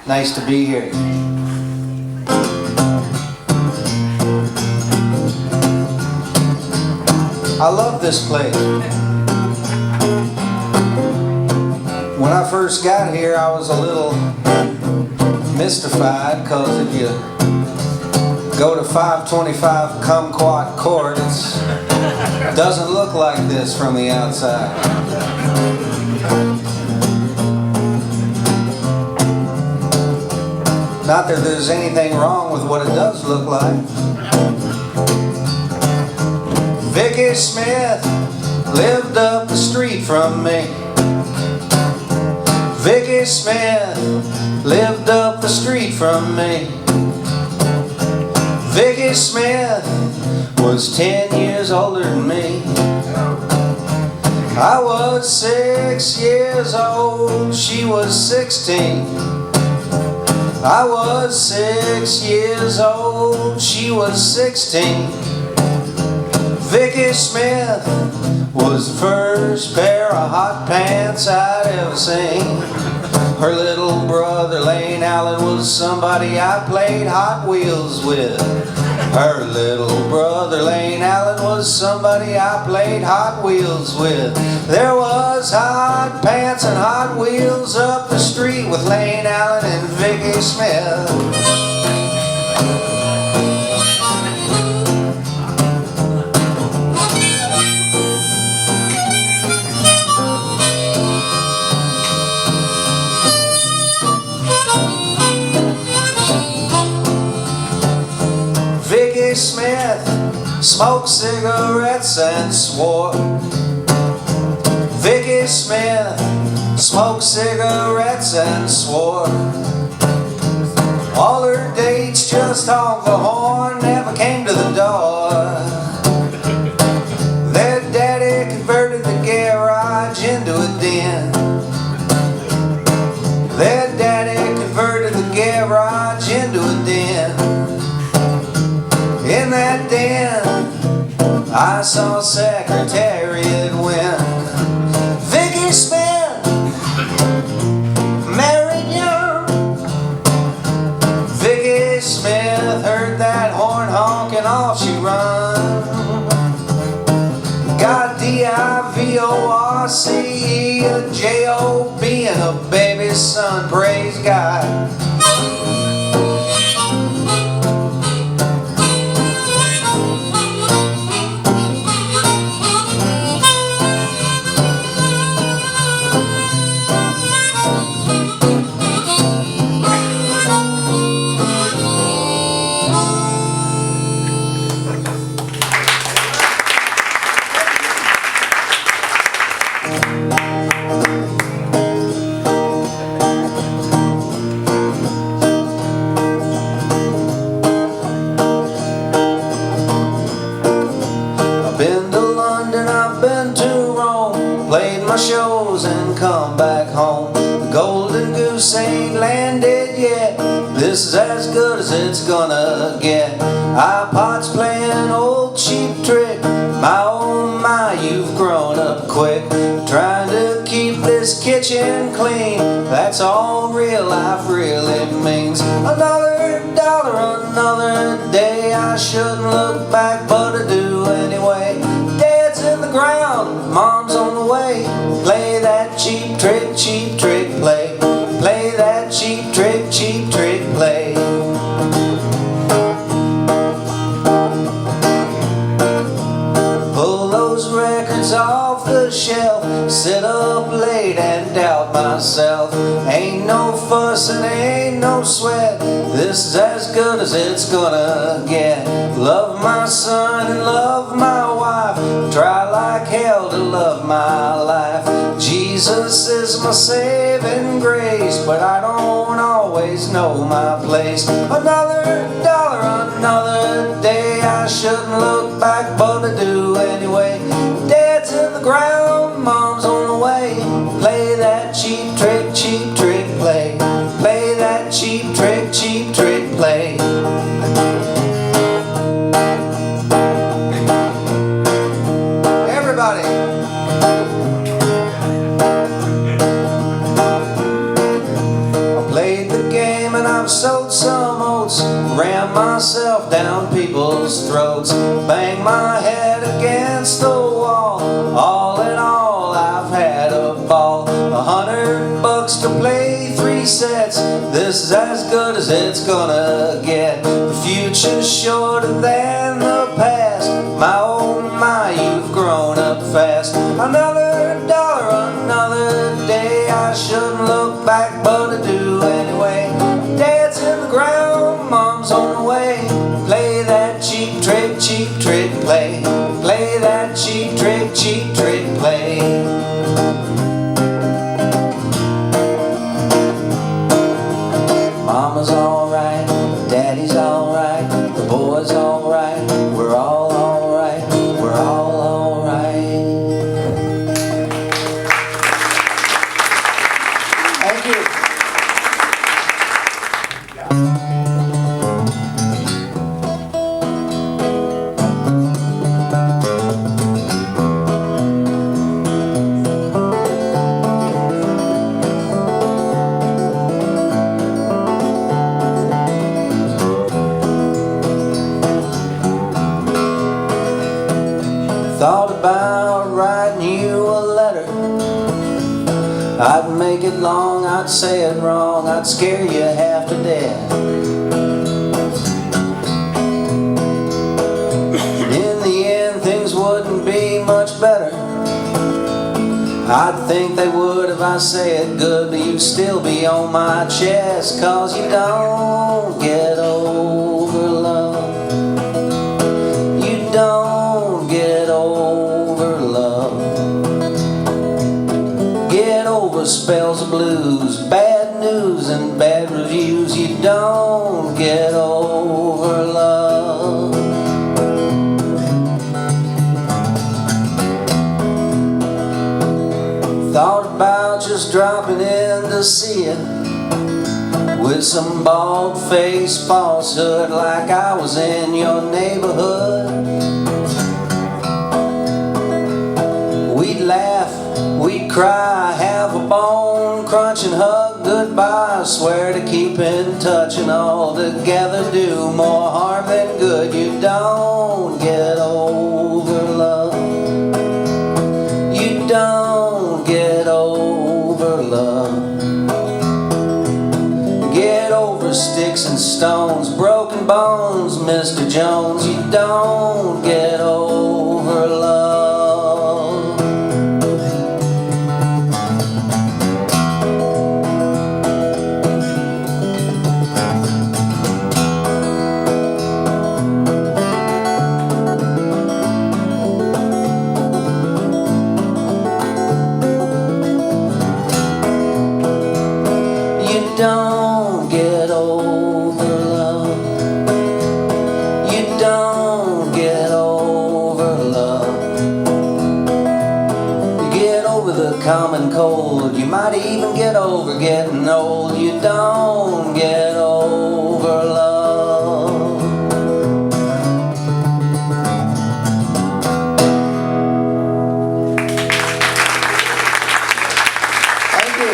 Nice to be here. I love this place. When I first got here, I was a little mystified, because if you go to 525 Kumquat Court, it doesn't look like this from the outside. Not that there's anything wrong with what it does look like. Vicky Smith lived up the street from me. Vicky Smith lived up the street from me. Vicky Smith was 10 years older than me. I was 6 years old, she was 16. I was 6 years old, she was 16. Vicky Smith was the first pair of hot pants I'd ever seen. Her little brother Lane Allen was somebody I played Hot Wheels with. Her little brother Lane Allen was somebody I played Hot Wheels with. There was hot pants and Hot Wheels up the street with Lane Allen and Vicky Smith. Vicky Smith smoked cigarettes and swore. Vicky Smith smoked cigarettes and swore. All her dates just honked the horn, never came to the door. Their daddy converted the garage into a den. Their daddy converted the garage into a den. In that den, I saw Secretariat win. Vicky Smith married young. Vicky Smith heard that horn honk and off she run. Got divorce, a job, and a baby's son, praise God. I've been to London, I've been to Rome, played my shows and come back home. The golden goose ain't landed yet, this is as good as it's gonna get. iPod's playing old Cheap Trick, my oh my, you've grown up quick. Trying to keep this kitchen clean, that's all real life really means. Another dollar, another day, I shouldn't look back but I do anyway. Dad's in the ground, Mom's on the way. Play that cheap trick, play. Play that cheap trick, play. Pull those records off the shelf, sit up late and doubt myself. Ain't no fuss and ain't no sweat, this is as good as it's gonna get. Love my son and love my wife, try like hell to love my life. Jesus is my saving grace, but I don't always know my place. Another dollar, another day, I shouldn't look back but I do anyway. Dad's in the ground, Mom's on the way. Play that cheap trick, play. Play that cheap trick, play. Everybody. I played the game I've sowed some oats, ran myself down people's throats, banged my head against the wall. All in all, I've had a ball. $100 to play 3 sets. This is as good as it's gonna get. The future's shorter than the past. My oh my, you've grown up fast. Another dollar, another day. I shouldn't look back, but I do anyway. Dad's in the ground, Mom's on the way. Play that cheap trick, play. Play that cheap trick, play. Mama's alright, Daddy's alright, the boys alright, we're all alright, we're all alright. Thank you. Thought about writing you a letter. I'd make it long, I'd say it wrong, I'd scare you half to death. In the end, things wouldn't be much better. I'd think they would if I say it good, but you'd still be on my chest, 'cause you don't get over love. You don't get over love. Get over spells of blues, bad news and bad reviews. You don't get over love. Thought about just dropping in to see you with some bald-faced falsehood, like I was in your neighborhood. We'd laugh, we'd cry, have a bone-crunching hug goodbye, swear to keep in touch and all together do more harm than good. You don't get over love. You don't get over love. Get over sticks and stones, broken bones, Mr. Jones. You don't get over love. You don't get over love. You don't get over love. You get over the common cold. You might even get over getting old. You don't get over love. Thank you.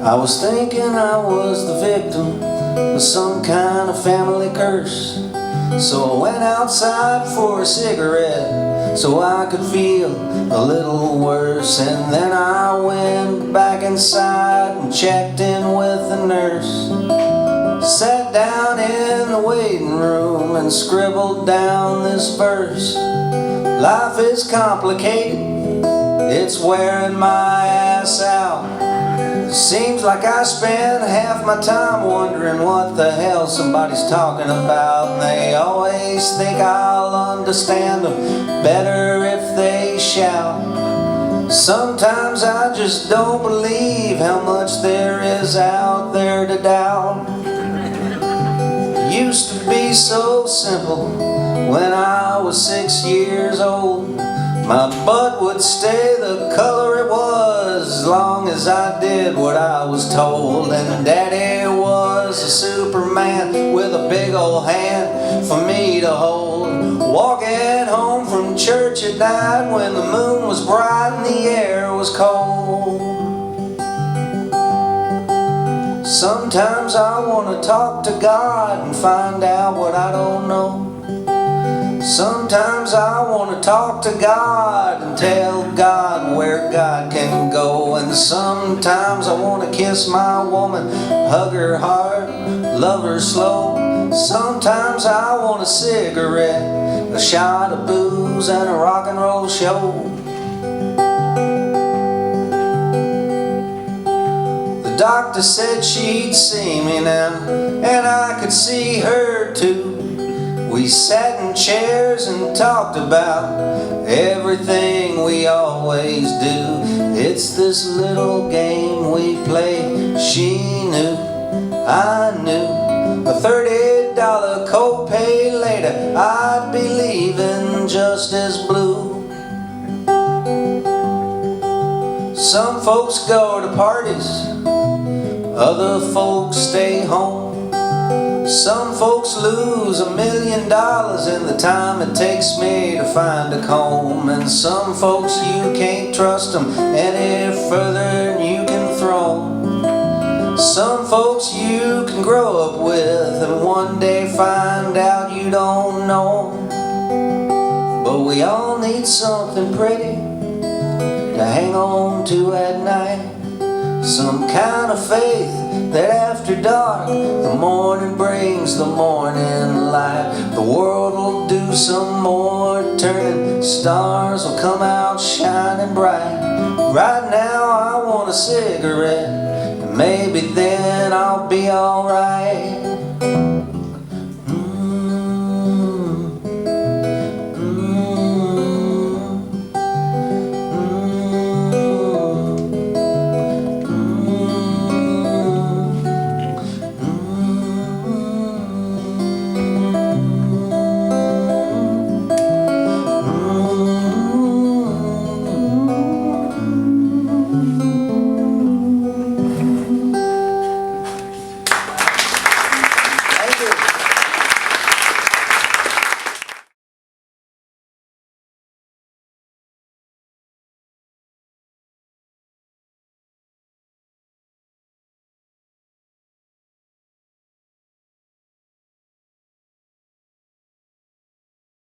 I was thinking I was the victim of some kind of family curse, so I went outside for a cigarette so I could feel a little worse. And then I went back inside and checked in with the nurse, sat down in the waiting room and scribbled down this verse. Life is complicated, it's wearing my ass out. Seems like I spend half my time wondering what the hell somebody's talking about, and they always think I'll understand them better if they shout. Sometimes I just don't believe how much there is out there to doubt. Used to be so simple when I was 6 years old. My butt would stay the color it was as long as I did what I was told. And Daddy was a Superman with a big old hand for me to hold. Walking home from church at night when the moon was bright and the air was cold. Sometimes I want to talk to God and find out what I don't know. Sometimes I want to talk to God and tell God where God can go. And sometimes I want to kiss my woman, hug her hard, love her slow. Sometimes I want a cigarette, a shot of booze, and a rock and roll show. The doctor said she'd see me now, and I could see her too. We sat in chairs and talked about everything we always do. It's this little game we play. She knew, I knew. A $30 copay later, I'd be leaving just as blue. Some folks go to parties, other folks stay home. Some folks lose $1 million in the time it takes me to find a comb. And some folks you can't trust them any further than you can throw 'em. Some folks you can grow up with and one day find out you don't know 'em. But we all need something pretty to hang on to at night. Some kind of faith that after dark the morning brings the morning light. The world will do some more turning, stars will come out shining bright. Right now I want a cigarette, and maybe then I'll be alright.